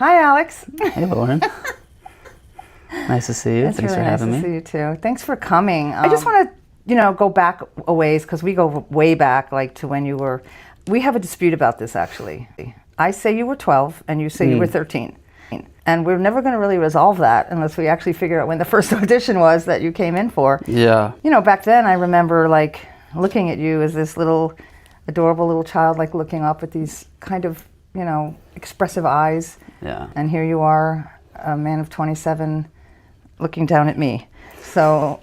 Hi, Alex. Hey, Lauren. Nice to see you. It's Thanks really for having nice me. to see you too. Thanks for coming. I just want to, go back a ways because we go way back, like to when you were. We have a dispute about this actually. I say you were 12, and you say you were 13, and we're never going to really resolve that unless we actually figure out when the first audition was that you came in for. Yeah. Back then I remember like looking at you as this little, adorable little child, like looking up at these kind of, expressive eyes. Yeah. And here you are, a man of 27, looking down at me. So.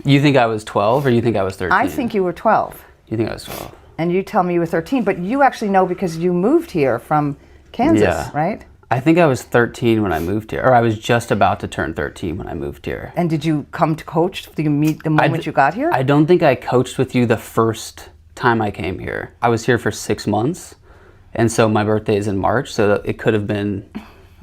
You think I was 12 or you think I was 13? I think you were 12. You think I was 12? And you tell me you were 13, but you actually know because you moved here from Kansas, right? I think I was 13 when I moved here, or I was just about to turn 13 when I moved here. And did you come to coach? Did you meet the moment you got here? I don't think I coached with you the first time I came here. I was here for 6 months, and so my birthday is in March, so it could have been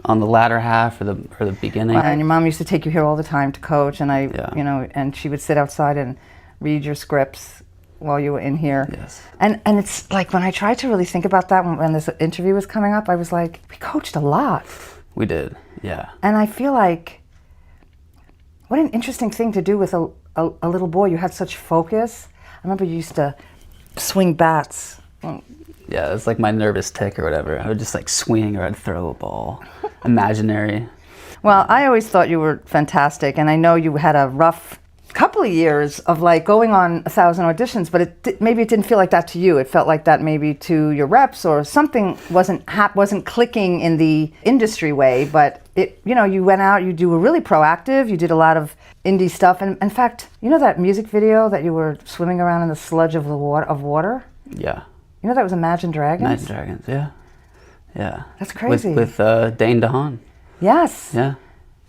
on the latter half or the beginning. And your mom used to take you here all the time to coach, and and she would sit outside and read your scripts while you were in here. Yes. And it's like when I tried to really think about that when this interview was coming up, I was like, we coached a lot. We did, yeah. And I feel like, what an interesting thing to do with a little boy. You had such focus. I remember you used to swing bats. Yeah, it's like my nervous tick or whatever. I would just like swing or I'd throw a ball. Imaginary. Well, I always thought you were fantastic, and I know you had a rough couple of years of like going on 1,000 auditions, but maybe it didn't feel like that to you. It felt like that maybe to your reps, or something wasn't clicking in the industry way. But you went out, you were really proactive. You did a lot of indie stuff, and in fact, that music video that you were swimming around in the sludge of water. Yeah. That was Imagine Dragons. Imagine Dragons, yeah. Yeah. That's crazy. With Dane DeHaan. Yes. Yeah.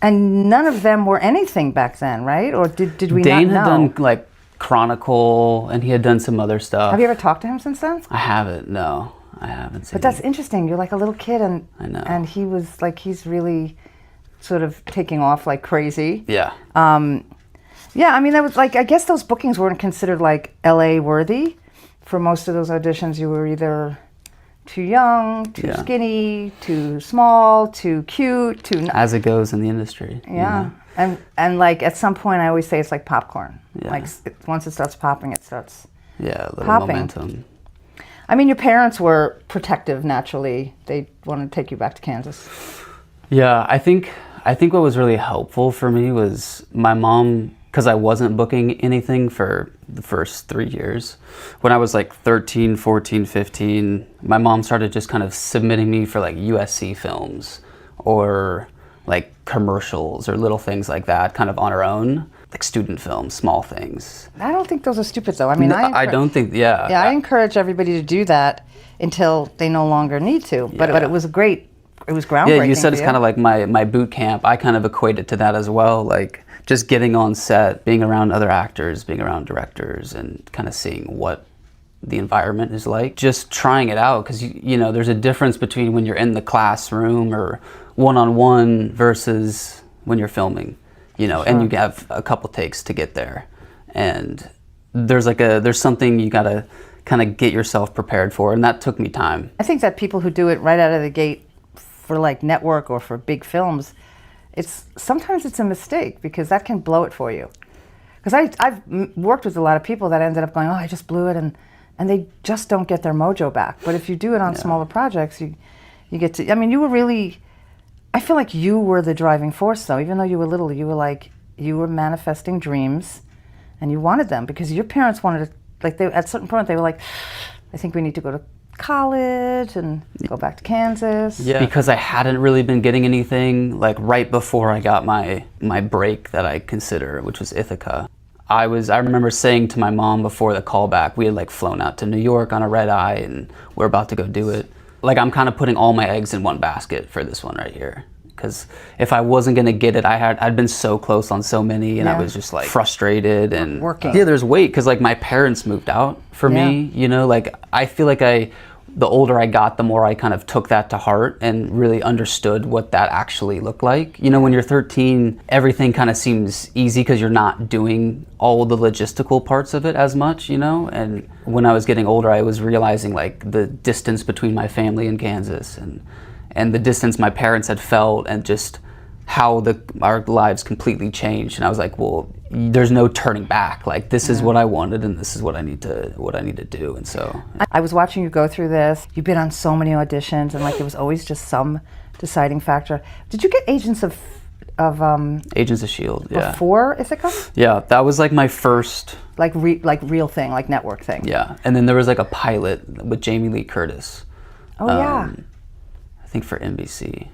And none of them were anything back then, right? Or did we Dane not know? had done like Chronicle, and he had done some other stuff. Have you ever talked to him since then? I haven't. No, I haven't seen. But that's interesting. You're like a little kid, and I know. And he was like, he's really sort of taking off like crazy. Yeah. Yeah. I mean, that was like, I guess those bookings weren't considered like LA worthy. For most of those auditions, you were either too young, too skinny, too small, too cute, too... As it goes in the industry. Yeah. And like at some point I always say it's like popcorn. Yeah. Like once it starts popping, it starts a little popping. momentum. I mean, your parents were protective naturally. They wanted to take you back to Kansas. Yeah, I think what was really helpful for me was my mom, because I wasn't booking anything for the first 3 years. When I was like 13, 14, 15, my mom started just kind of submitting me for like USC films or like commercials or little things like that, kind of on her own, like student films, small things. I don't think those are stupid though. I mean, I don't think, yeah. Yeah, I encourage everybody to do that until they no longer need to. But it was great. It was groundbreaking. Yeah, you said it's kind of like my boot camp. I kind of equate it to that as well. Like just getting on set, being around other actors, being around directors, and kind of seeing what the environment is like. Just trying it out, because there's a difference between when you're in the classroom or one-on-one versus when you're filming, Sure. and you have a couple takes to get there, and there's something you gotta kind of get yourself prepared for, and that took me time. I think that people who do it right out of the gate for like network or for big films, sometimes it's a mistake, because that can blow it for you. Because I've worked with a lot of people that ended up going, oh, I just blew it, and they just don't get their mojo back. But if you do it on smaller projects, you get to. I mean, you were really. I feel like you were the driving force, though. Even though you were little, you were manifesting dreams, and you wanted them because your parents wanted to. Like at a certain point, they were like, I think we need to go to college and go back to Kansas. Yeah. Because I hadn't really been getting anything like right before I got my break that I consider, which was Ithaca. I remember saying to my mom before the callback, we had like flown out to New York on a red eye and we're about to go do it. Like I'm kind of putting all my eggs in one basket for this one right here. Because if I wasn't gonna get it, I'd been so close on so many, and I was just like frustrated and working. Yeah, there's weight, because like my parents moved out for me. Like I feel like the older I got, the more I kind of took that to heart and really understood what that actually looked like. When you're 13, everything kind of seems easy because you're not doing all the logistical parts of it as much, And when I was getting older, I was realizing like the distance between my family and Kansas, and and the distance my parents had felt, and just how our lives completely changed. And I was like, well, there's no turning back. Like, this is what I wanted, and this is what I need to do. And so I was watching you go through this. You've been on so many auditions, and like there was always just some deciding factor. Did you get Agents of Agents of S.H.I.E.L.D. Yeah. before Ithaca? Yeah, that was like my first Like real thing, like network thing. Yeah, and then there was like a pilot with Jamie Lee Curtis. Oh yeah. I think for NBC,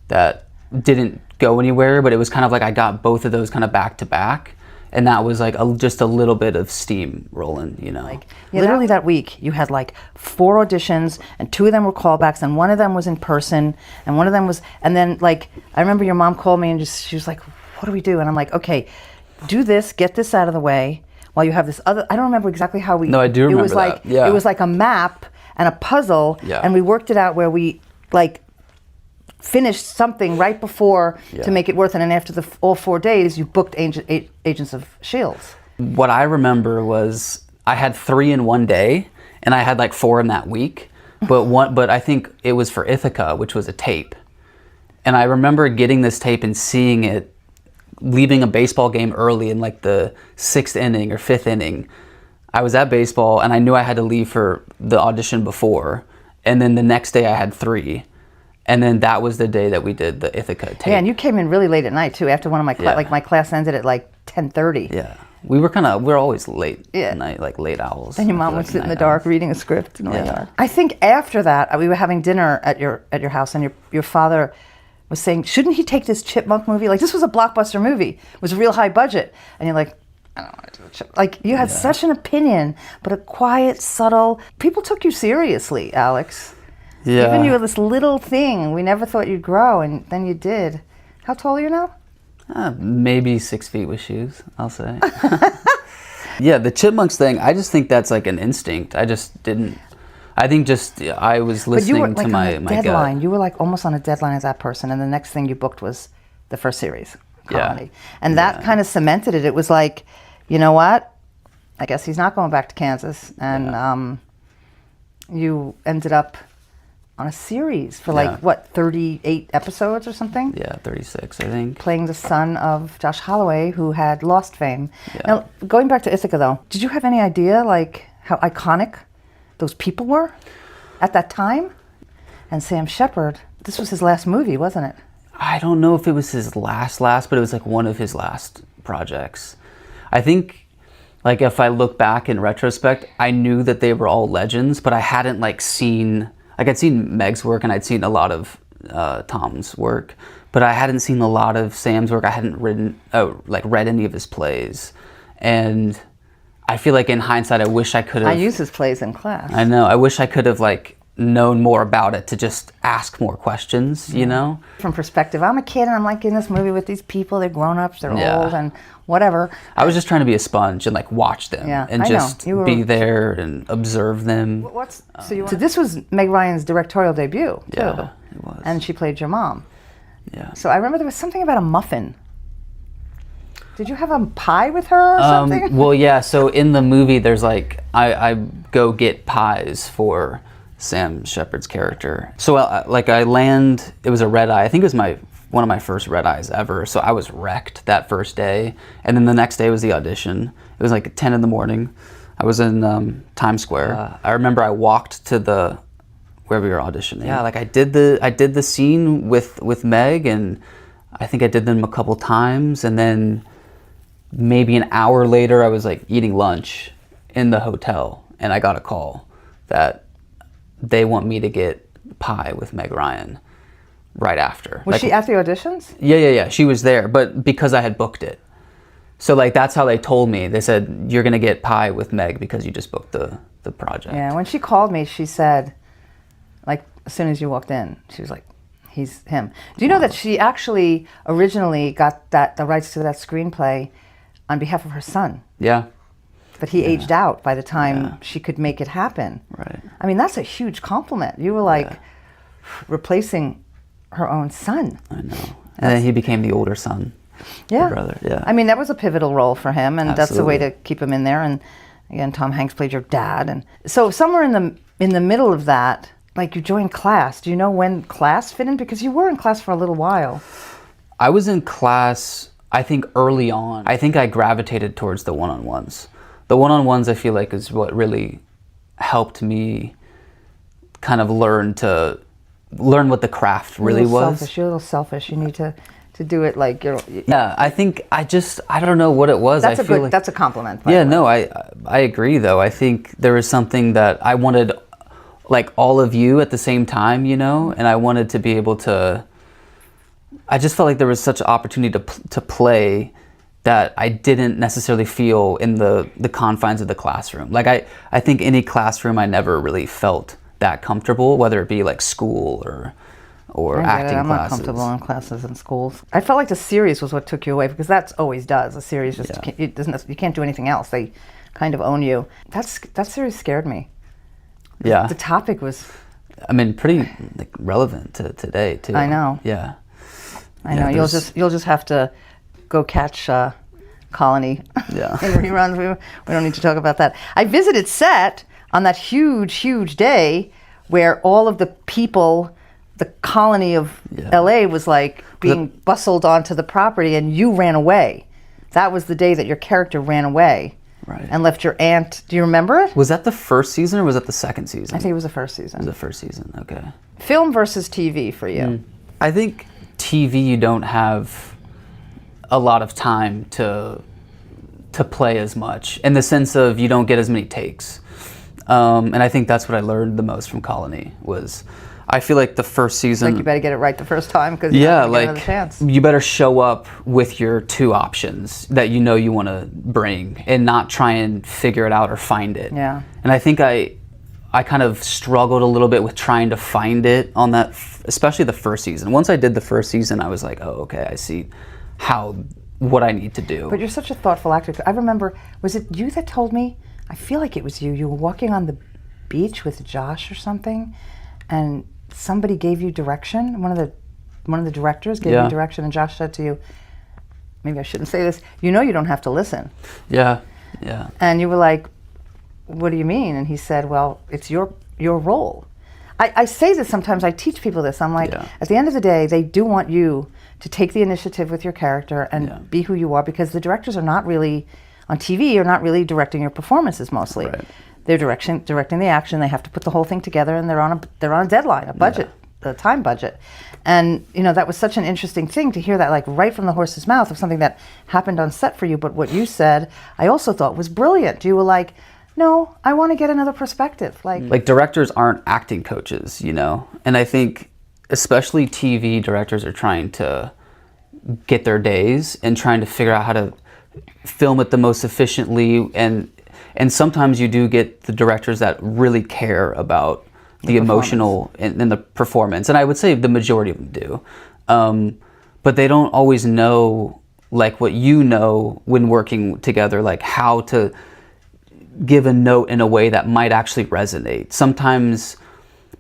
that didn't go anywhere, but it was kind of like I got both of those kind of back to back, and that was like just a little bit of steam rolling, you know. Like literally that week, you had like 4 auditions, and 2 of them were callbacks, and 1 of them was in person, and 1 of them was, and then like I remember your mom called me and she was like, "What do we do?" And I'm like, "Okay, do this, get this out of the way." While you have this other, I don't remember exactly how we. No, I do remember it was like, that. Yeah. It was like a map and a puzzle, and we worked it out where we like finished something right before to make it worth it. And after all 4 days, you booked Agents of S.H.I.E.L.D. What I remember was I had 3 in one day, and I had like 4 in that week. But I think it was for Ithaca, which was a tape. And I remember getting this tape and seeing it, leaving a baseball game early in like the 6th inning or 5th inning. I was at baseball, and I knew I had to leave for the audition before. And then the next day I had 3. And then that was the day that we did the Ithaca tape. Yeah, and you came in really late at night too. After one of my like my class ended at like 10:30. Yeah, we're always late at night, like late owls. And your mom would sit in the dark reading a script. I think after that we were having dinner at your house, and your father was saying, "Shouldn't he take this Chipmunk movie? Like this was a blockbuster movie. It was a real high budget." And you're like, "I don't want to do a Chipmunk." Like you had such an opinion, but a quiet, subtle. People took you seriously, Alex. Yeah. Even you were this little thing. We never thought you'd grow, and then you did. How tall are you now? Maybe 6 feet with shoes, I'll say. Yeah, the Chipmunks thing, I just think that's like an instinct. I just didn't. I think just I was listening but you were like to my deadline. gut. You were like almost on a deadline as that person, and the next thing you booked was the first series, Colony. And that kind of cemented it. It was like, you know what? I guess he's not going back to Kansas. And you ended up on a series for like, what, 38 episodes or something? Yeah, 36, I think. Playing the son of Josh Holloway, who had lost fame. Now, going back to Ithaca, though, did you have any idea, like, how iconic those people were at that time? And Sam Shepard, this was his last movie, wasn't it? I don't know if it was his last, but it was like one of his last projects. I think, like, if I look back in retrospect, I knew that they were all legends, but I hadn't like seen, like I'd seen Meg's work and I'd seen a lot of Tom's work, but I hadn't seen a lot of Sam's work. I hadn't read any of his plays. And I feel like in hindsight, I wish I could have. I use his plays in class. I know. I wish I could have like known more about it to just ask more questions, you know? From perspective, I'm a kid and I'm like in this movie with these people, they're grown-ups, they're old and whatever. I was just trying to be a sponge and like watch them and just be there and observe them. So this was Meg Ryan's directorial debut, too. Yeah, it was. And she played your mom. Yeah. So I remember there was something about a muffin. Did you have a pie with her or something? Well, yeah, so in the movie there's like, I go get pies for Sam Shepard's character. So I land, it was a red eye. I think it was one of my first red eyes ever. So I was wrecked that first day. And then the next day was the audition. It was like 10 in the morning. I was in Times Square. I remember I walked to where we were auditioning. Yeah, like I did the scene with Meg, and I think I did them a couple times. And then maybe an hour later, I was like eating lunch in the hotel, and I got a call that they want me to get pie with Meg Ryan right after. Was she at the auditions? Yeah. She was there, but because I had booked it. So like that's how they told me. They said, you're going to get pie with Meg because you just booked the project. Yeah, when she called me, she said, like, as soon as you walked in, she was like, he's him. Do you know that she actually originally got the rights to that screenplay on behalf of her son? Yeah. But he aged out by the time she could make it happen. Right. I mean, that's a huge compliment. You were like replacing her own son. I know. And then he became the older son. Yeah. Brother. Yeah. I mean, that was a pivotal role for him, and that's the way Absolutely. to keep him in there. And again, Tom Hanks played your dad, and so somewhere in the middle of that, like you joined class. Do you know when class fit in? Because you were in class for a little while. I was in class, I think early on. I think I gravitated towards the one-on-ones. The one-on-ones I feel like is what really helped me kind of learn what the craft really was. Selfish. You're a little selfish. You need to do it like you're. Yeah, I think I don't know what it was. That's a compliment. Yeah, no, I agree though. I think there was something that I wanted, like all of you at the same time, you know, and I wanted to be able to. I just felt like there was such an opportunity to play that I didn't necessarily feel in the confines of the classroom. Like I think any classroom I never really felt that comfortable, whether it be like school or acting I'm classes. not comfortable in classes in schools. I felt like the series was what took you away, because that's always does. A series just you can't do anything else. They kind of own you. That series scared me. Yeah. The topic was, I mean, pretty like relevant to today too. I know. Yeah. I know. You'll just have to go catch Colony Yeah. in reruns. We don't need to talk about that. I visited set on that huge day where all of the people, the colony of LA was like being bustled onto the property, and you ran away. That was the day that your character ran away. Right. And left your aunt. Do you remember it? Was that the first season or was that the second season? I think it was the first season. It was the first season. Okay. Film versus TV for you. I think TV, you don't have a lot of time to play as much, in the sense of you don't get as many takes. And I think that's what I learned the most from Colony was, I feel like the first season. Like you better get it right the first time, because you don't get another chance. You better show up with your two options that you know you want to bring, and not try and figure it out or find it. Yeah. And I think I kind of struggled a little bit with trying to find it on that, especially the first season. Once I did the first season, I was like, oh, okay, I see what I need to do. But you're such a thoughtful actor. I remember, was it you that told me? I feel like it was you. You were walking on the beach with Josh or something, and somebody gave you direction. One of the directors gave you direction, and Josh said to you, maybe I shouldn't say this, you know you don't have to listen. Yeah. And you were like, what do you mean? And he said, well, it's your role. I say this sometimes, I teach people this. I'm like, at the end of the day, they do want you to take the initiative with your character and be who you are, because the directors are not really, on TV, are not really directing your performances mostly. Right. They're directing the action. They have to put the whole thing together, and they're on a deadline, a budget, the time budget. And you know, that was such an interesting thing to hear that, like right from the horse's mouth, of something that happened on set for you. But what you said, I also thought was brilliant. You were like, no, I want to get another perspective. Like directors aren't acting coaches, you know? And I think especially TV directors are trying to get their days and trying to figure out how to film it the most efficiently, and sometimes you do get the directors that really care about the emotional and the performance, and I would say the majority of them do, but they don't always know, like what you know when working together, like how to give a note in a way that might actually resonate. Sometimes,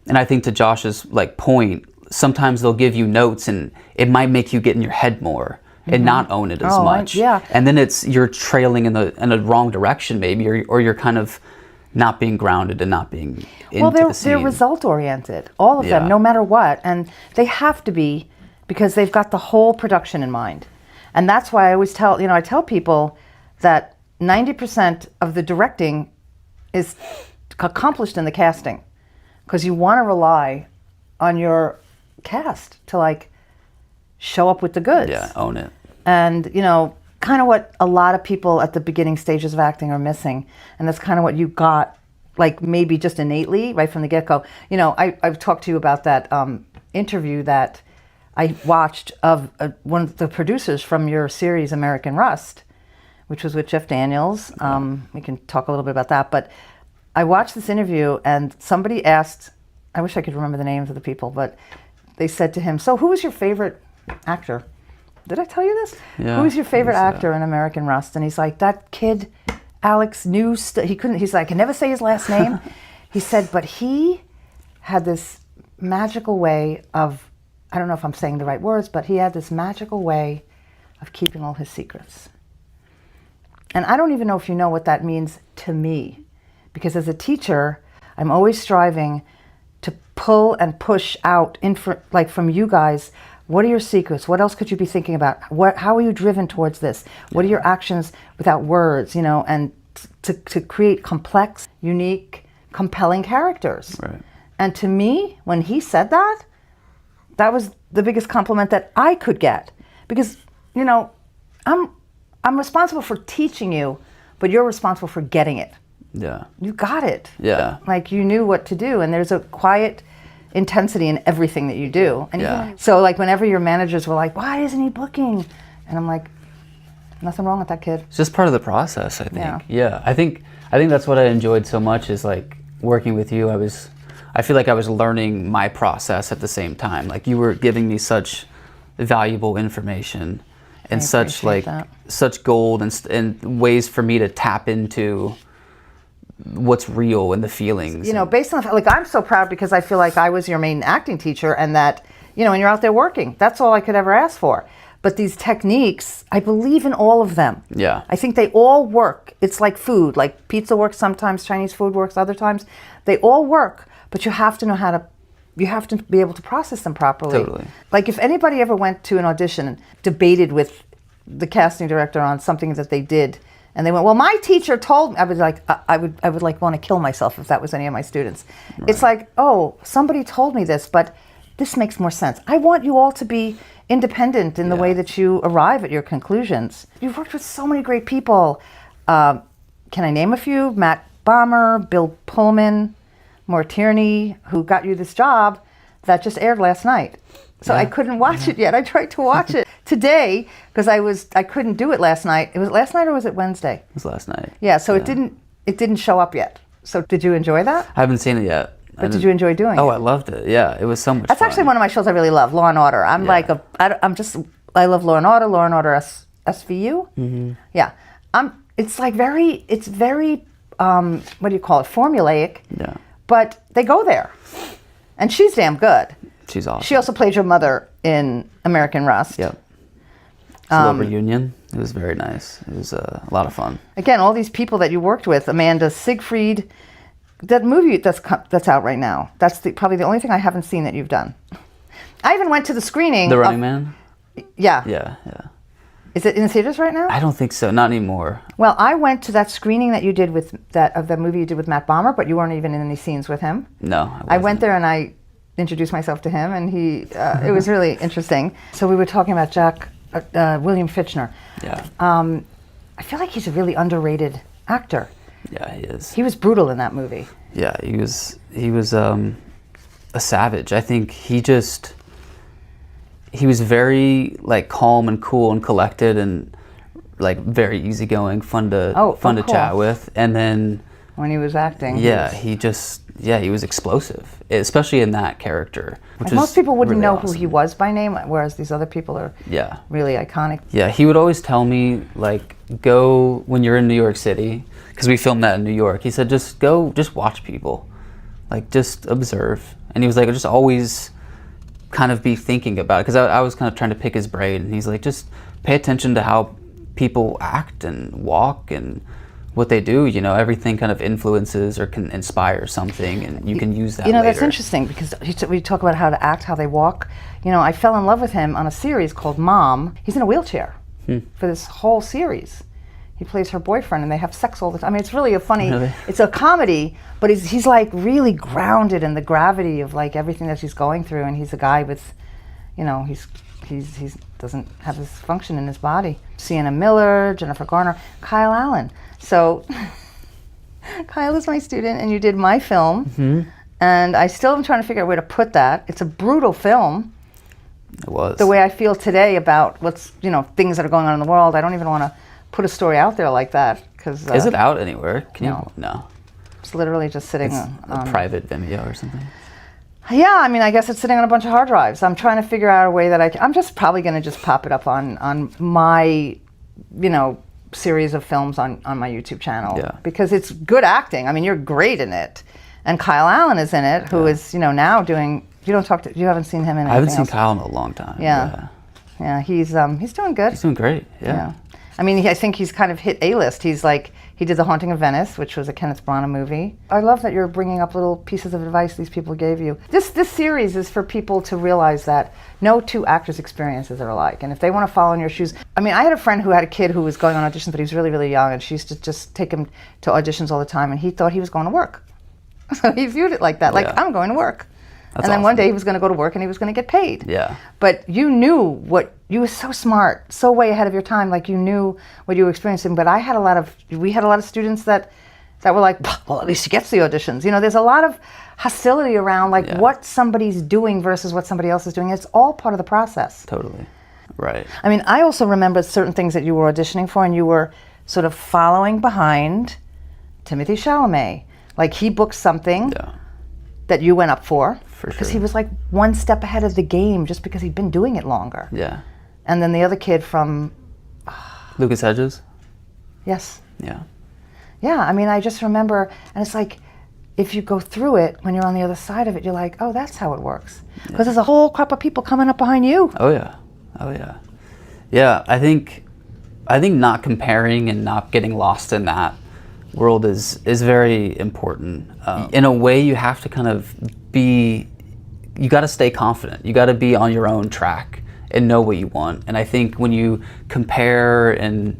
and I think to Josh's like point, sometimes they'll give you notes and it might make you get in your head more and not own it as much. And then you're trailing in the wrong direction maybe, or you're kind of not being grounded and not being into the scene. They're result oriented, all of them, no matter what, and they have to be, because they've got the whole production in mind. And that's why I always tell people that 90% of the directing is accomplished in the casting, because you want to rely on your cast to like show up with the goods. Yeah, own it. And you know, kind of what a lot of people at the beginning stages of acting are missing, and that's kind of what you got, like maybe just innately right from the get-go. You know, I've talked to you about that interview that I watched of one of the producers from your series American Rust, which was with Jeff Daniels. We can talk a little bit about that, but I watched this interview and somebody asked, I wish I could remember the names of the people, but they said to him, so who was your favorite actor? Did I tell you this? Yeah, who was your favorite actor in American Rust? And he's like, that kid, Alex Neustaedter. He's like, I can never say his last name. He said, but he had this magical way of, I don't know if I'm saying the right words, but he had this magical way of keeping all his secrets. And I don't even know if you know what that means to me, because as a teacher, I'm always striving to pull and push out like from you guys. What are your secrets? What else could you be thinking about? How are you driven towards this? What are your actions without words? You know, and to create complex, unique, compelling characters. Right. And to me, when he said that, that was the biggest compliment that I could get, because, you know, I'm responsible for teaching you, but you're responsible for getting it. Yeah. You got it. Yeah. Like, you knew what to do, and there's a quiet intensity in everything that you do. And Yeah. so, like, whenever your managers were like, "Why isn't he booking?" And I'm like, nothing wrong with that kid. It's just part of the process, I think. Yeah. Yeah. I think that's what I enjoyed so much is like working with you. I feel like I was learning my process at the same time. Like, you were giving me such valuable information and such such gold and ways for me to tap into what's real and the feelings. You know, based on, like, I'm so proud because I feel like I was your main acting teacher, and that, you know, when you're out there working, that's all I could ever ask for. But these techniques, I believe in all of them. Yeah. I think they all work. It's like food. Like, pizza works sometimes, Chinese food works other times. They all work, but you have to know how to, you have to be able to process them properly. Totally. Like, if anybody ever went to an audition and debated with the casting director on something that they did, and they went, "Well, my teacher told me," I would like, I would like want to kill myself if that was any of my students. Right. It's like, oh, somebody told me this, but this makes more sense. I want you all to be independent in the way that you arrive at your conclusions. You've worked with so many great people. Can I name a few? Matt Bomer, Bill Pullman, Maura Tierney, who got you this job that just aired last night. So I couldn't watch it yet. I tried to watch it today because I couldn't do it last night. It was last night, or was it Wednesday? It was last night. Yeah, so it didn't show up yet. So did you enjoy that? I haven't seen it yet. But did you enjoy doing it? Oh, I loved it. Yeah, it was so much That's fun. actually one of my shows I really love, Law and Order. I love Law and Order SVU. Mm-hmm. Yeah. It's very, what do you call it, formulaic. Yeah. But they go there. And she's damn good. She's awesome. She also played your mother in American Rust. Yep. It's a little reunion. It was very nice. It was a lot of fun. Again, all these people that you worked with, Amanda Siegfried, that movie that's out right now. That's probably the only thing I haven't seen that you've done. I even went to the screening. The Running Man? Yeah. Yeah. Is it in the theaters right now? I don't think so. Not anymore. Well, I went to that screening that you did of the movie you did with Matt Bomer, but you weren't even in any scenes with him. No, I went there and I introduced myself to him, and it was really interesting. So we were talking about William Fichtner. Yeah. I feel like he's a really underrated actor. Yeah, he is. He was brutal in that movie. Yeah, he was a savage. I think he was very like calm and cool and collected and like very easygoing, fun to chat with. And then when he was acting, he was explosive, especially in that character. Like, most people wouldn't know who he was by name, whereas these other people are really iconic. Yeah, he would always tell me, like, go when you're in New York City, because we filmed that in New York. He said, just watch people, like, just observe. And he was like, just always kind of be thinking about it, because I was kind of trying to pick his brain, and he's like, just pay attention to how people act and walk and what they do. You know, everything kind of influences or can inspire something, and you can use that later. That's interesting, because we talk about how to act, how they walk. You know, I fell in love with him on a series called Mom. He's in a wheelchair for this whole series. He plays her boyfriend, and they have sex all the time. I mean, it's really it's a comedy, but he's like really grounded in the gravity of like everything that she's going through, and he's a guy with, you know, he's doesn't have this function in his body. Sienna Miller, Jennifer Garner, Kyle Allen. So Kyle is my student, and you did my film, and I still am trying to figure out where to put that. It's a brutal film. It was. The way I feel today about things that are going on in the world, I don't even want to put a story out there like that, because is it out anywhere? No. It's literally just sitting on a private Vimeo or something. Yeah, I mean, I guess it's sitting on a bunch of hard drives. I'm trying to figure out a way that I'm just probably going to just pop it up on my, series of films on my YouTube channel. Yeah. Because it's good acting. I mean, you're great in it. And Kyle Allen is in it, who is, now doing, you haven't seen him in anything I haven't seen else. Kyle in a long time. Yeah, he's doing good. He's doing great, yeah. I mean, I think he's kind of hit A-list. He's like, He did The Haunting of Venice, which was a Kenneth Branagh movie. I love that you're bringing up little pieces of advice these people gave you. This series is for people to realize that no two actors' experiences are alike. And if they want to follow in your shoes, I mean, I had a friend who had a kid who was going on auditions, but he was really, really young, and she used to just take him to auditions all the time, and he thought he was going to work. So he viewed it like that, like, I'm going to work. That's and then awesome. one day he was going to go to work and he was going to get paid. Yeah. But you knew you were so smart, so way ahead of your time, like you knew what you were experiencing. But we had a lot of students that were like, well, at least she gets the auditions. You know, there's a lot of hostility around like what somebody's doing versus what somebody else is doing. It's all part of the process. Totally. Right. I mean, I also remember certain things that you were auditioning for and you were sort of following behind Timothée Chalamet. Like he booked something that you went up for. Because he was like one step ahead of the game just because he'd been doing it longer. Yeah. And then the other kid from... Lucas Hedges? Yes. Yeah. Yeah, I mean, I just remember, and it's like, if you go through it, when you're on the other side of it, you're like, oh, that's how it works. Because there's a whole crop of people coming up behind you. Oh, yeah. Oh, yeah. Yeah, I think not comparing and not getting lost in that world is very important. In a way, you have to kind of you got to stay confident. You got to be on your own track and know what you want. And I think when you compare and,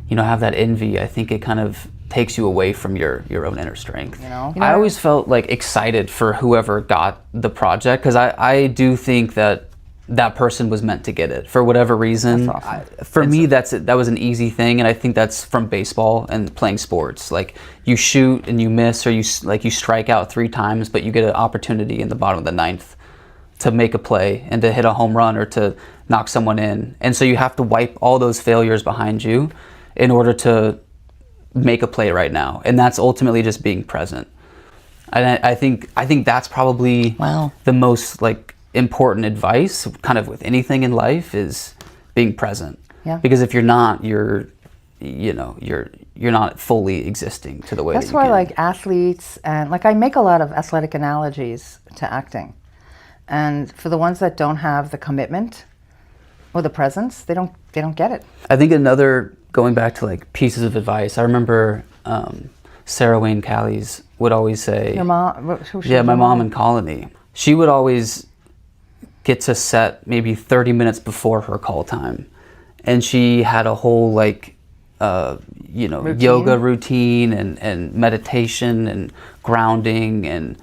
you know, have that envy, I think it kind of takes you away from your own inner strength. You know, I always felt like excited for whoever got the project because I do think that person was meant to get it for whatever reason. That's awesome. For me, that was an easy thing, and I think that's from baseball and playing sports. Like you shoot and you miss, or you strike out 3 times, but you get an opportunity in the bottom of the 9th to make a play and to hit a home run or to knock someone in. And so you have to wipe all those failures behind you in order to make a play right now, and that's ultimately just being present. And I think that's probably the most important advice kind of with anything in life is being present. Yeah. Because if you're not, you're not fully existing to the way that's that you why can. like athletes and like I make a lot of athletic analogies to acting. And for the ones that don't have the commitment or the presence, they don't get it. I think another, going back to like pieces of advice, I remember Sarah Wayne Callies would always say, Your mom? My mom in Colony. She would always get to set maybe 30 minutes before her call time. And she had a whole yoga routine and meditation and grounding. And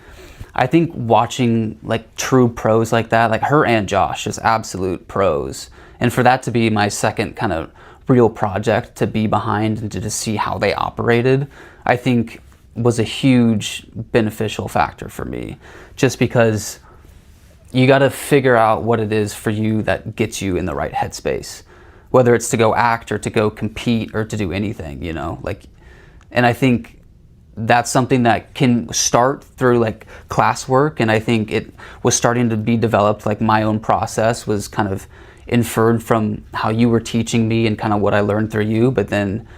I think watching like true pros like that, like her and Josh is absolute pros. And for that to be my second kind of real project to be behind and to just see how they operated, I think was a huge beneficial factor for me. Just because you got to figure out what it is for you that gets you in the right headspace, whether it's to go act or to go compete or to do anything, you know, like, and I think that's something that can start through like classwork. And I think it was starting to be developed, like my own process was kind of inferred from how you were teaching me and kind of what I learned through you. But then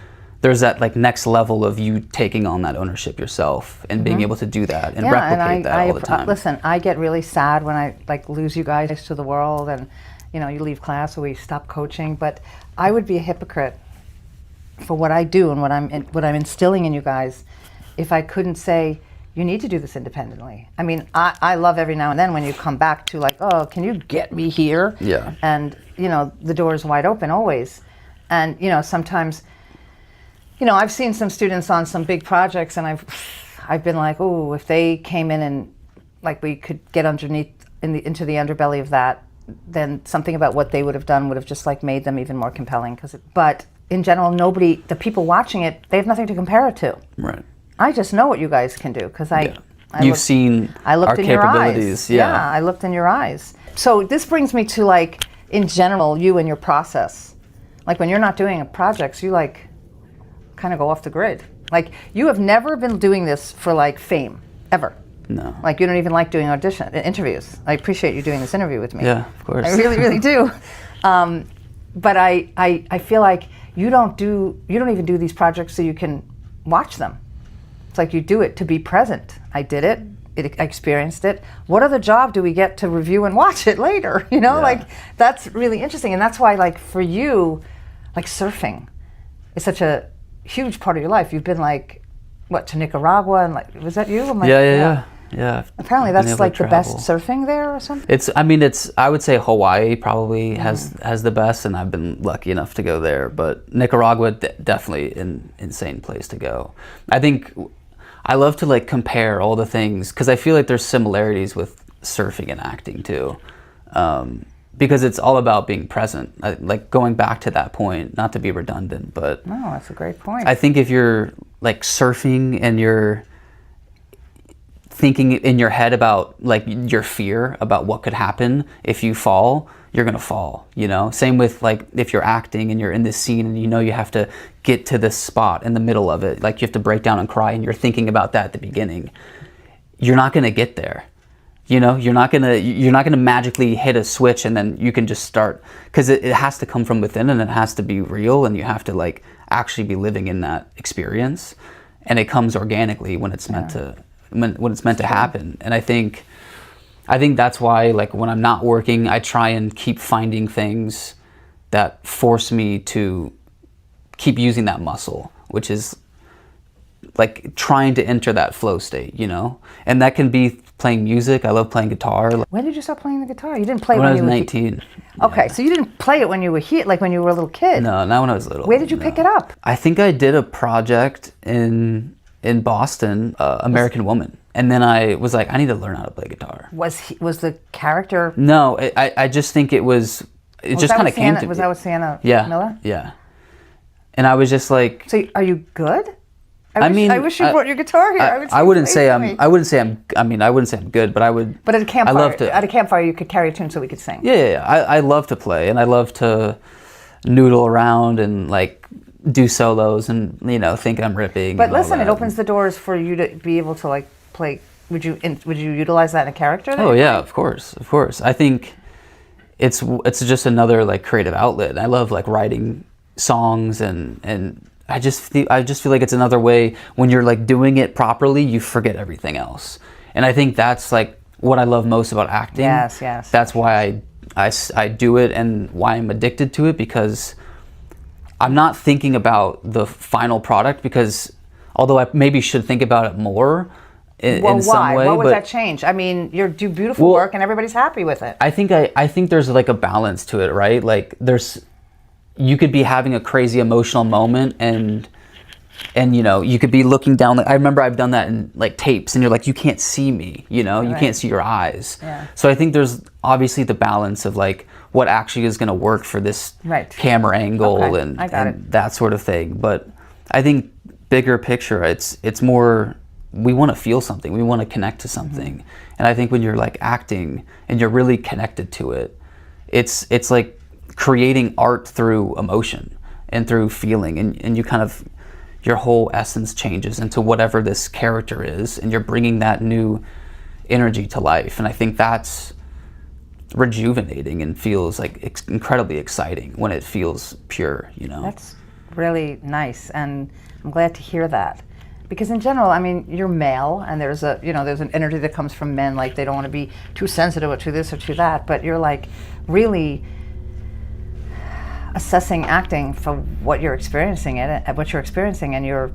there's that like next level of you taking on that ownership yourself and being able to do that and replicate that all the time. Listen, I get really sad when I like lose you guys to the world and, you know, you leave class or we stop coaching, but I would be a hypocrite for what I do and what I'm instilling in you guys if I couldn't say, you need to do this independently. I mean, I love every now and then when you come back to like, oh, can you get me here? Yeah. And, you know, the door is wide open always. And, you know, sometimes, you know, I've seen some students on some big projects and I've been like, oh, if they came in and like we could get underneath into the underbelly of that, then something about what they would have done would have just like made them even more compelling. But in general, the people watching it, they have nothing to compare it to. Right. I just know what you guys can do because You've seen our capabilities. Yeah, I looked in your eyes. So this brings me to like, in general, you and your process. Like when you're not doing projects, you like kind of go off the grid. Like you have never been doing this for like fame, ever. No. Like you don't even like doing interviews. I appreciate you doing this interview with me. Yeah, of course. I really, really do. But I feel like you don't even do these projects so you can watch them. It's like you do it to be present. I did it. I experienced it. What other job do we get to review and watch it later? You know, like that's really interesting. And that's why like for you, like surfing is such a huge part of your life. You've been like, what, to Nicaragua, and like, was that you? I'm like, Yeah. Apparently I've been that's able like to the best travel. surfing there or something? I would say Hawaii probably has the best, and I've been lucky enough to go there. But Nicaragua, definitely an insane place to go. I think I love to like compare all the things because I feel like there's similarities with surfing and acting too. Because it's all about being present. Like going back to that point, not to be redundant, but No, that's a great point. I think if you're like surfing and you're thinking in your head about like your fear about what could happen if you fall, you're gonna fall, you know? Same with like if you're acting and you're in this scene and you know you have to get to this spot in the middle of it, like you have to break down and cry and you're thinking about that at the beginning, you're not gonna get there. You know, you're not gonna magically hit a switch and then you can just start, because it has to come from within and it has to be real and you have to like actually be living in that experience, and it comes organically when it's meant to when it's meant to happen. And I think that's why like when I'm not working, I try and keep finding things that force me to keep using that muscle, which is like trying to enter that flow state, you know? And that can be playing music. I love playing guitar. When did you start playing the guitar? You didn't play When I was you were 19. Okay, so you didn't play it when you were here, like when you were a little kid. No, not when I was little. Where did you pick it up? I think I did a project in Boston, American Woman. And then I was like, I need to learn how to play guitar. Was the character? No, I just think it was, it just kind of came to me. Was that with Sienna Yeah, Miller? yeah. And I was just like, So are you good? I mean, I wish you brought your guitar here. I wouldn't say I'm good, but I would. But at a campfire, I love to, at a campfire, you could carry a tune so we could sing. Yeah. I love to play, and I love to noodle around and like do solos and think I'm ripping. But and all listen, it that. opens the doors for you to be able to like play. Would you utilize that in a character? Oh yeah, of course. I think it's just another like creative outlet. I love like writing songs and I just feel like it's another way when you're like doing it properly, you forget everything else. And I think that's like what I love most about acting. Yes. That's why I do it and why I'm addicted to it, because I'm not thinking about the final product, because although I maybe should think about it more in some way. What would that change? I mean, you do beautiful work and everybody's happy with it. I think there's like a balance to it, right? Like you could be having a crazy emotional moment and you could be looking down. I remember I've done that in like tapes and you're like, you can't see me, you can't see your eyes. Yeah. So I think there's obviously the balance of like what actually is going to work for this camera angle and that sort of thing. But I think bigger picture, it's more, we want to feel something. We want to connect to something. Mm-hmm. And I think when you're like acting and you're really connected to it, it's like creating art through emotion and through feeling, and you kind of, your whole essence changes into whatever this character is, and you're bringing that new energy to life. And I think that's rejuvenating and feels like incredibly exciting when it feels pure, That's really nice, and I'm glad to hear that. Because in general, I mean, you're male, and there's an energy that comes from men, like they don't want to be too sensitive or to this or to that, but you're like really assessing acting for what you're experiencing and you're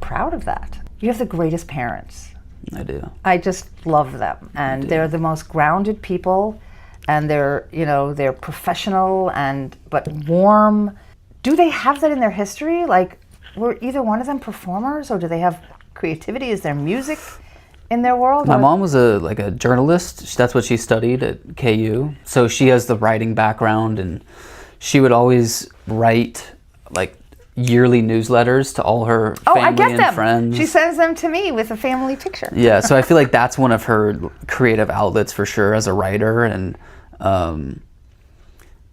proud of that. You have the greatest parents. I do. I just love them, and they're the most grounded people, and they're professional but warm. Do they have that in their history? Like, were either one of them performers, or do they have creativity? Is there music in their world? My mom was a journalist. That's what she studied at KU. So she has the writing background, and she would always write like yearly newsletters to all her family and friends. She sends them to me with a family picture. Yeah, so I feel like that's one of her creative outlets for sure as a writer, and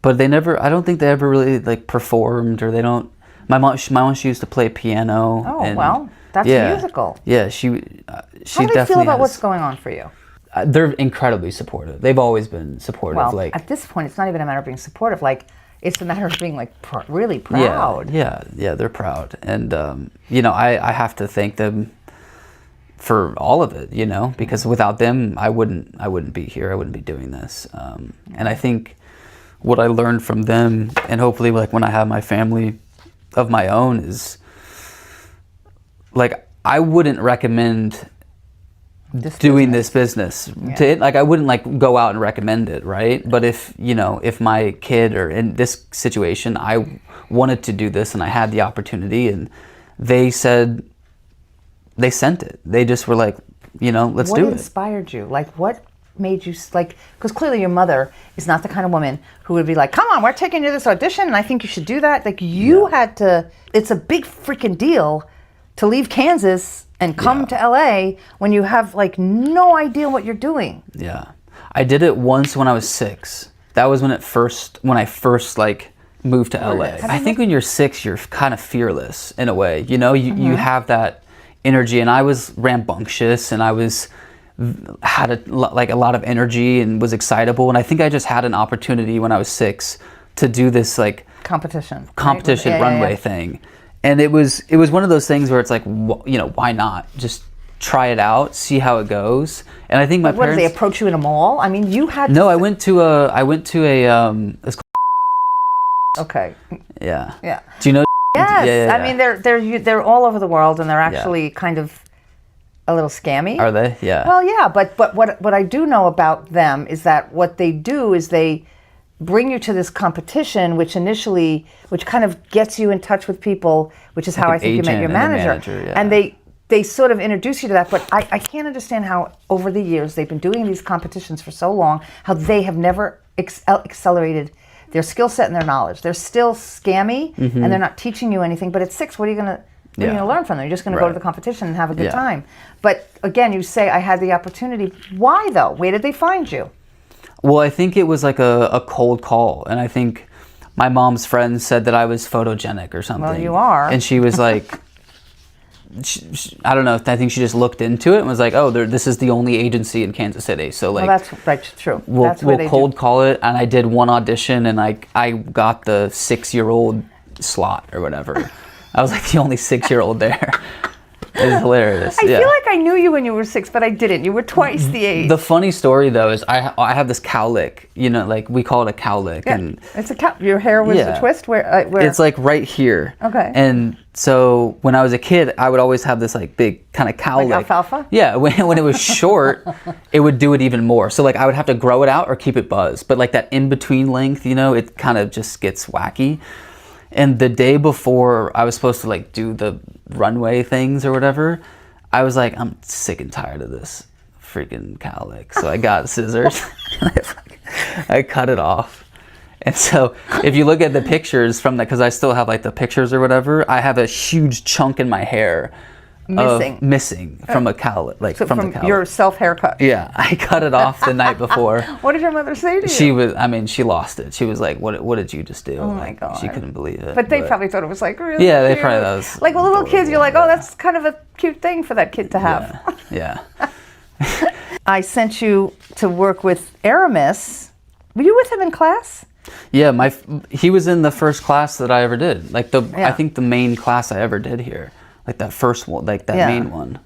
but I don't think they ever really like performed, or they don't. My mom, she used to play piano. Oh, well, that's musical. Yeah, she How do they feel about what's going on for you? They're incredibly supportive. They've always been supportive. Well, at this point, it's not even a matter of being supportive. Like, it's a matter of being like really proud. Yeah, they're proud, and I have to thank them for all of it. Because without them, I wouldn't be here. I wouldn't be doing this. And I think what I learned from them, and hopefully like when I have my family of my own, is like I wouldn't recommend This doing business. this business to it. Like I wouldn't like go out and recommend it, right? But if if my kid, or in this situation, I wanted to do this and I had the opportunity, and they sent it. They just were like, let's do it. What inspired you? Like, what made you, like, because clearly your mother is not the kind of woman who would be like, come on, we're taking you to this audition and I think you should do that. Like, you had to, it's a big freaking deal to leave Kansas and come to LA when you have like no idea what you're doing. Yeah. I did it once when I was 6. That was when I first like moved to LA. I think when you're 6, you're kind of fearless in a way. You have that energy, and I was rambunctious, and I had a lot of energy and was excitable, and I think I just had an opportunity when I was 6 to do this like Competition runway thing. And it was one of those things where it's like, why not just try it out, see how it goes. And I think my parents. What, did they approach you in a mall? I mean, you had. No, I went to a. It's called. Okay. Yeah. Yeah. Do you know? Yes. Yeah. I mean, they're all over the world, and they're actually kind of a little scammy. Are they? Yeah. Well, yeah, but what I do know about them is that what they do is they bring you to this competition, which kind of gets you in touch with people, which is how I think you met your manager. And they sort of introduce you to that, but I can't understand how over the years they've been doing these competitions for so long, how they have never accelerated their skill set and their knowledge. They're still scammy, and they're not teaching you anything, but at 6, what are you going to learn from them? You're just going to go to the competition and have a good time. But again, you say, I had the opportunity. Why though? Where did they find you? Well, I think it was like a cold call, and I think my mom's friend said that I was photogenic or something. Well, you are. And she was like, I don't know, I think she just looked into it and was like, oh, this is the only agency in Kansas City. So like, well, that's right, true. We'll cold call it, and I did one audition, and I got the 6-year-old slot or whatever. I was like the only 6-year-old there. It was hilarious. I feel like I knew you when you were 6, but I didn't. You were twice the age. The funny story though is I have this cowlick. Like we call it a cowlick. Yeah, and it's a cow. Your hair was a twist. Where? It's like right here. Okay. And so when I was a kid, I would always have this like big kind of cowlick. Like alfalfa? Yeah. When it was short, it would do it even more. So like I would have to grow it out or keep it buzzed. But like that in between length, it kind of just gets wacky. And the day before I was supposed to like do the runway things or whatever, I was like, I'm sick and tired of this freaking cowlick. So I got scissors and I cut it off. And so if you look at the pictures from that, because I still have like the pictures or whatever, I have a huge chunk in my hair missing from a cowlick, like from the cowlick. Your self haircut. Yeah, I cut it off the night before. What did your mother say to you? She lost it. She was like, what did you just do? Oh my God. She couldn't believe it. But they probably thought it was like really Yeah, they cute. probably thought it was like with little kids, you're like, oh, that's kind of a cute thing for that kid to have. Yeah. I sent you to work with Aramis. Were you with him in class? Yeah, he was in the first class that I ever did. Like I think the main class I ever did here. Like that first one, like that main one.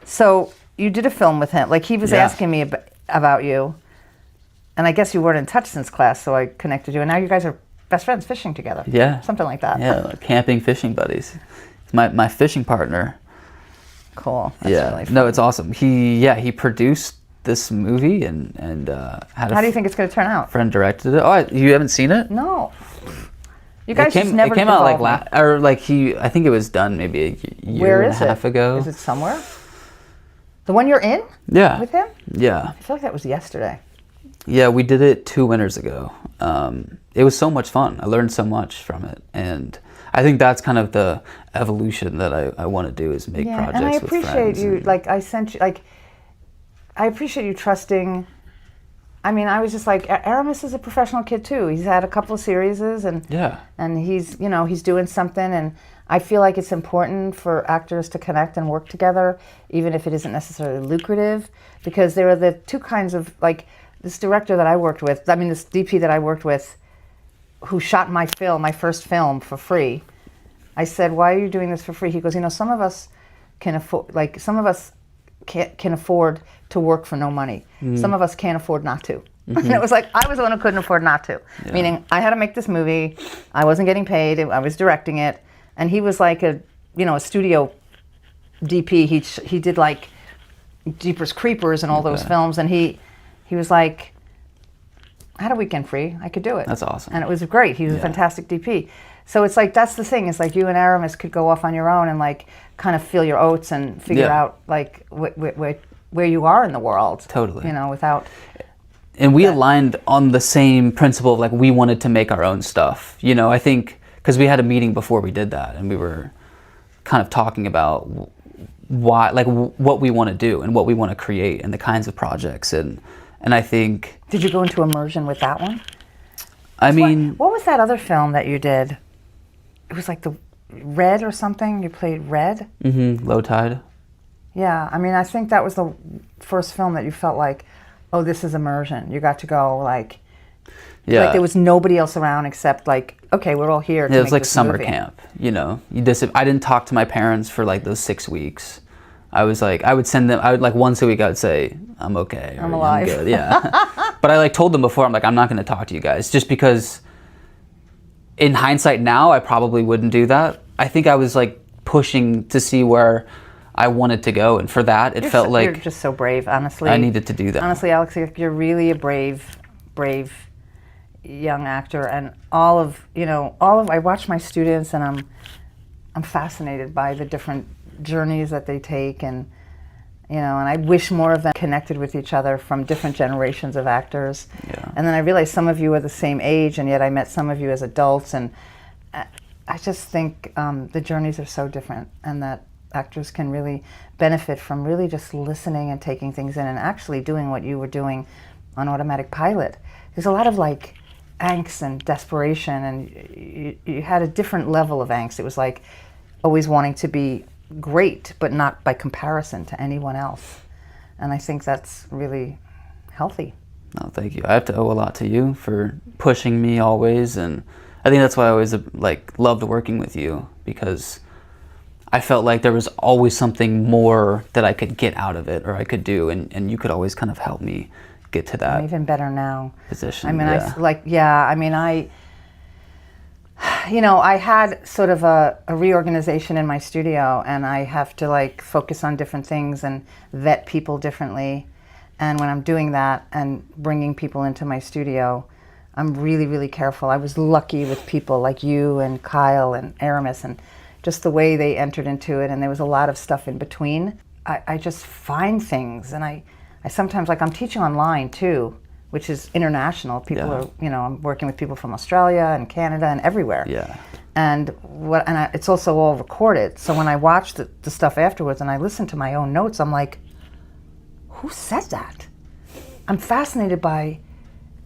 So you did a film with him. Like he was asking me about you, and I guess you weren't in touch since class, so I connected you, and now you guys are best friends fishing together. Yeah, something like that. Yeah, like camping, fishing buddies. It's my fishing partner. Cool. That's really fun. No, it's awesome. He produced this movie and had. How do you think it's going to turn out? Friend directed it. Oh, you haven't seen it? No. You guys just never. It came out I think it was done maybe a year and a half ago. Is it somewhere? The one you're in? Yeah. With him? Yeah. I feel like that was yesterday. Yeah, we did it 2 winters ago. It was so much fun. I learned so much from it, and I think that's kind of the evolution that I want to do is make projects with friends. And I appreciate you. Like I sent you. Like I appreciate you trusting. I mean, I was just like, Aramis is a professional kid too. He's had a couple of series, and he's doing something, and I feel like it's important for actors to connect and work together, even if it isn't necessarily lucrative, because there are the two kinds of, like, this director that I worked with, this DP that I worked with, who shot my first film for free. I said, why are you doing this for free? He goes, some of us can afford, can afford to work for no money. Some of us can't afford not to. And it was like, I was the one who couldn't afford not to. Yeah. Meaning, I had to make this movie. I wasn't getting paid. I was directing it. And he was like a studio DP. He did like Jeepers Creepers and all those films, and he was like, I had a weekend free, I could do it. That's awesome. And it was great. He was a fantastic DP. So it's like, that's the thing. It's like you and Aramis could go off on your own and like kind of feel your oats and figure out like where you are in the world. Totally. You know, without... And we aligned on the same principle of like we wanted to make our own stuff. You know, I think because we had a meeting before we did that, and we were kind of talking about why, like what we want to do and what we want to create and the kinds of projects. And I think... Did you go into immersion with that one? I mean... What was that other film that you did? It was like the Red or something? You played Red? Mm-hmm. Low Tide. Yeah, I mean, I think that was the first film that you felt like, oh, this is immersion. You got to go like there was nobody else around except like, okay, we're all here to it was make like this summer movie. camp, you know. I didn't talk to my parents for like those 6 weeks. I was like, I would send them, like once a week I would say, I'm okay. Or, I'm alive. I'm good. Yeah. But I like told them before, I'm like, I'm not going to talk to you guys, just because in hindsight now, I probably wouldn't do that. I think I was like pushing to see where I wanted to go, and for that, it felt like... You're just so brave, honestly. I needed to do that. Honestly, Alex, you're really a brave young actor, and I watch my students, and I'm fascinated by the different journeys that they take, and and I wish more of them connected with each other from different generations of actors. Yeah. And then I realized some of you are the same age, and yet I met some of you as adults, and I just think the journeys are so different, and that actors can really benefit from really just listening and taking things in and actually doing what you were doing on Automatic Pilot. There's a lot of like angst and desperation, and you had a different level of angst. It was like always wanting to be great, but not by comparison to anyone else. And I think that's really healthy. No, thank you. I have to owe a lot to you for pushing me always, and I think that's why I always like loved working with you, because I felt like there was always something more that I could get out of it or I could do, and you could always kind of help me get to that. I'm even better now. Position. I mean, I had sort of a reorganization in my studio, and I have to like focus on different things and vet people differently. And when I'm doing that and bringing people into my studio, I'm really, really careful. I was lucky with people like you and Kyle and Aramis, and just the way they entered into it, and there was a lot of stuff in between. I just find things, and I sometimes, like I'm teaching online too, which is international. People are, I'm working with people from Australia and Canada and everywhere. Yeah. And it's also all recorded. So when I watch the stuff afterwards and I listen to my own notes, I'm like, who said that? I'm fascinated by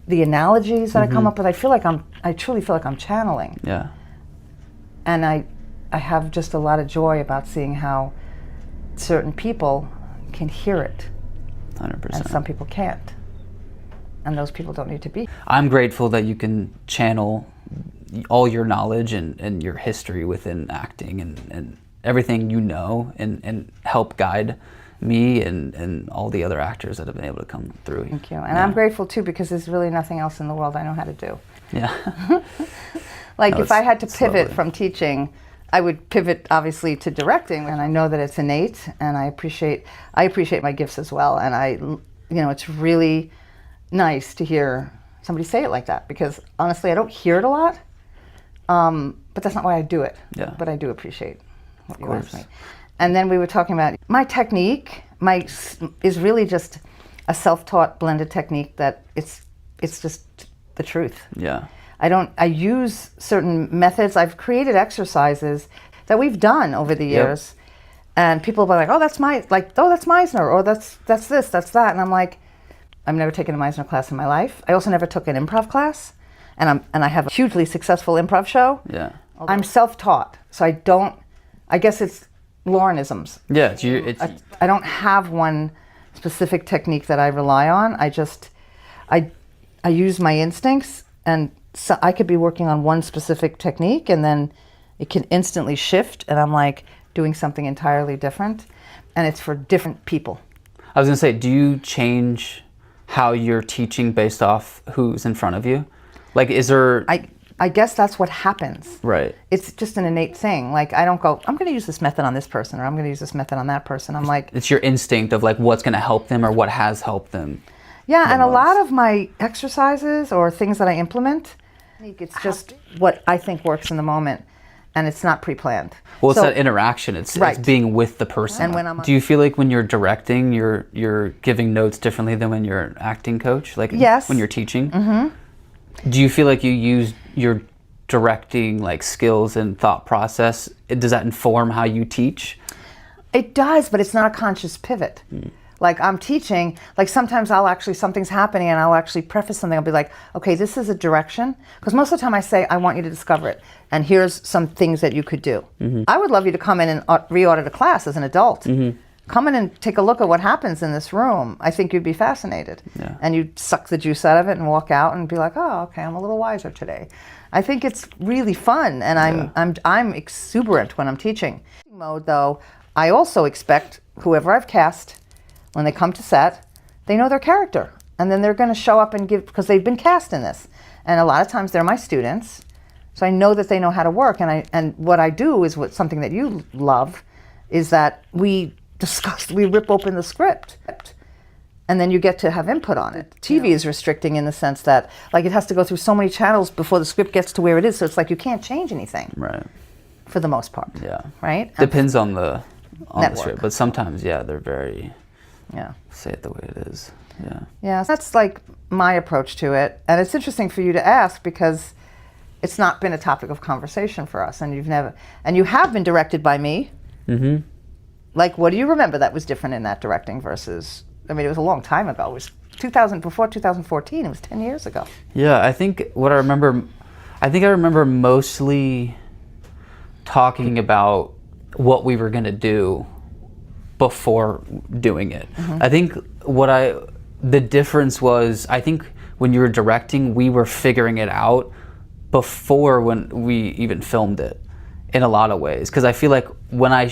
the analogies that I come up with. I truly feel like I'm channeling. Yeah. And I have just a lot of joy about seeing how certain people can hear it. 100%. And some people can't. And those people don't need to be. I'm grateful that you can channel all your knowledge and your history within acting and everything and help guide me and all the other actors that have been able to come through. Thank you. And I'm grateful too, because there's really nothing else in the world I know how to do. Yeah. If I had to pivot lovely. from teaching, I would pivot obviously to directing, and I know that it's innate, and I appreciate my gifts as well. And it's really nice to hear somebody say it like that, because honestly I don't hear it a lot, but that's not why I do it. Yeah. But I do appreciate what you asked me. And then we were talking about my technique. Is really just a self-taught blended technique that it's just the truth. Yeah. I use certain methods. I've created exercises that we've done over the years, and people will be like, oh, that's Meisner, or that's this, that's that. And I'm like, I've never taken a Meisner class in my life. I also never took an improv class, and I have a hugely successful improv show. Yeah. I'm self-taught, so I guess it's Laurenisms. Yeah, I don't have one specific technique that I rely on. I use my instincts, and so I could be working on one specific technique, and then it can instantly shift, and I'm like doing something entirely different, and it's for different people. I was gonna say, do you change how you're teaching based off who's in front of you? Like, is there? I guess that's what happens. Right. It's just an innate thing. Like, I don't go, I'm going to use this method on this person, or I'm going to use this method on that person. I'm like... It's your instinct of like what's going to help them or what has helped them. Yeah, and most. a lot of my exercises or things that I implement, it's just what I think works in the moment, and it's not pre-planned. Well, it's So- that interaction. It's Right. being with the person. And when I'm- Do you feel like when you're directing, you're giving notes differently than when you're an acting coach? Like Yes. when you're teaching? Mm-hmm. Do you feel like you use your directing like skills and thought process? Does that inform how you teach? It does, but it's not a conscious pivot. Like, I'm teaching, like sometimes something's happening and I'll actually preface something. I'll be like, okay, this is a direction. Because most of the time I say, I want you to discover it. And here's some things that you could do. I would love you to come in and re-audit a class as an adult. Come in and take a look at what happens in this room. I think you'd be fascinated. Yeah. And you'd suck the juice out of it and walk out and be like, oh, okay, I'm a little wiser today. I think it's really fun, and I'm exuberant when I'm teaching. Mode, though, I also expect whoever I've cast, when they come to set, they know their character, and then they're going to show up and give, because they've been cast in this. And a lot of times they're my students, so I know that they know how to work. And what I do is something that you love, is that we rip open the script, and then you get to have input on it. TV is restricting in the sense that, like, it has to go through so many channels before the script gets to where it is, so it's like you can't change anything. Right. For the most part. Yeah. Right? Depends on the Network. script, but sometimes, yeah, they're very... Yeah. Say it the way it is. Yeah. Yeah, so that's like my approach to it. And it's interesting for you to ask because it's not been a topic of conversation for us, and you have been directed by me. Mm-hmm. Like, what do you remember that was different in that directing versus, I mean, it was a long time ago. It was before 2014, it was 10 years ago. Yeah, I think I remember mostly talking about what we were going to do before doing it. I think the difference was, I think when you were directing, we were figuring it out before when we even filmed it in a lot of ways. Because I feel like when I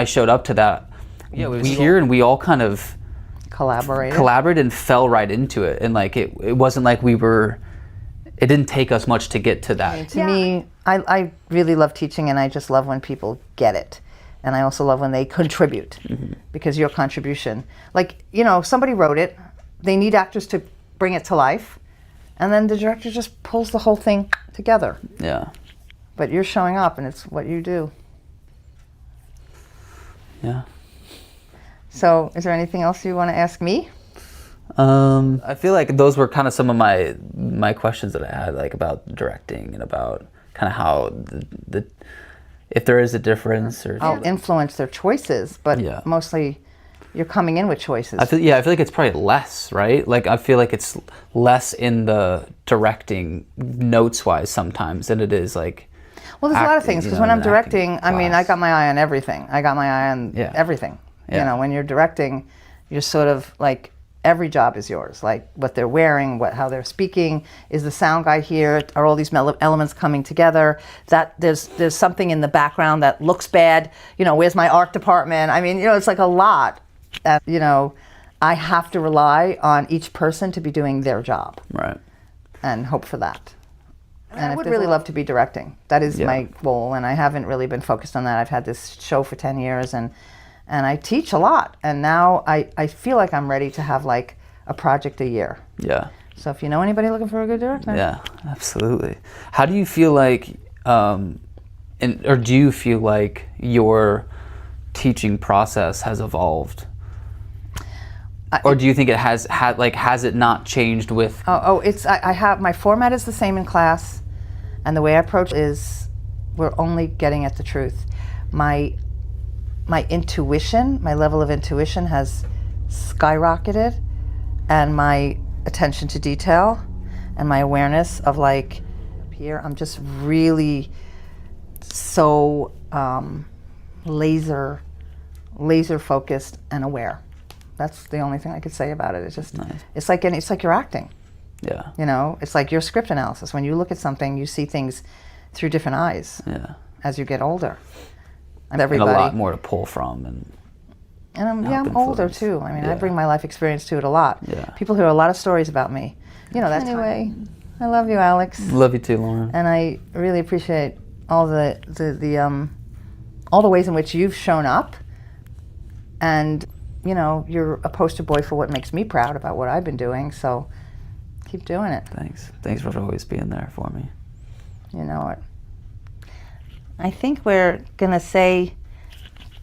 showed up to that, we was here and we all kind of collaborated and fell right into it. And like it wasn't like it didn't take us much to get to that. To me, I really love teaching, and I just love when people get it. And I also love when they contribute, because your contribution, like, somebody wrote it, they need actors to bring it to life, and then the director just pulls the whole thing together. Yeah. But you're showing up, and it's what you do. Yeah. So, is there anything else you want to ask me? I feel like those were kind of some of my questions that I had, like about directing and about kind of how the if there is a difference, or I'll influence their choices, but mostly you're coming in with choices. I feel like it's probably less, right? Like, I feel like it's less in the directing notes-wise sometimes than it is like. Well, there's a lot of things, because when I'm directing, I mean, I got my eye on everything. I got my eye on everything. Yeah. When you're directing, you're sort of like, every job is yours. Like, what they're wearing, how they're speaking, is the sound guy here, are all these elements coming together, that there's something in the background that looks bad, where's my art department? I mean, it's like a lot. And, I have to rely on each person to be doing their job. Right. And hope for that. And I would really love to be directing. That is my goal, and I haven't really been focused on that. I've had this show for 10 years, and I teach a lot. And now I feel like I'm ready to have like a project a year. Yeah. So if you know anybody looking for a good director. Yeah, absolutely. How do you feel like, or do you feel like your teaching process has evolved? Or do you think it has it not changed with? I have, my format is the same in class, and the way I approach it is, we're only getting at the truth. My intuition, my level of intuition has skyrocketed, and my attention to detail and my awareness of, like, here, I'm just really so laser focused and aware. That's the only thing I could say about it. It's just, nice. It's like you're acting. Yeah. It's like your script analysis. When you look at something, you see things through different eyes. Yeah. As you get older. And a lot more to pull from, and I'm older too. I mean, I bring my life experience to it a lot. Yeah. People hear a lot of stories about me. That anyway. I love you, Alex. Love you too, Lauren. And I really appreciate all all the ways in which you've shown up. And, you know, you're a poster boy for what makes me proud about what I've been doing. So keep doing it. Thanks. Thanks for always being there for me. You know it. I think we're going to say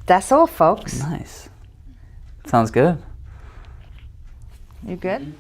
that's all, folks. Nice. Sounds good. You good?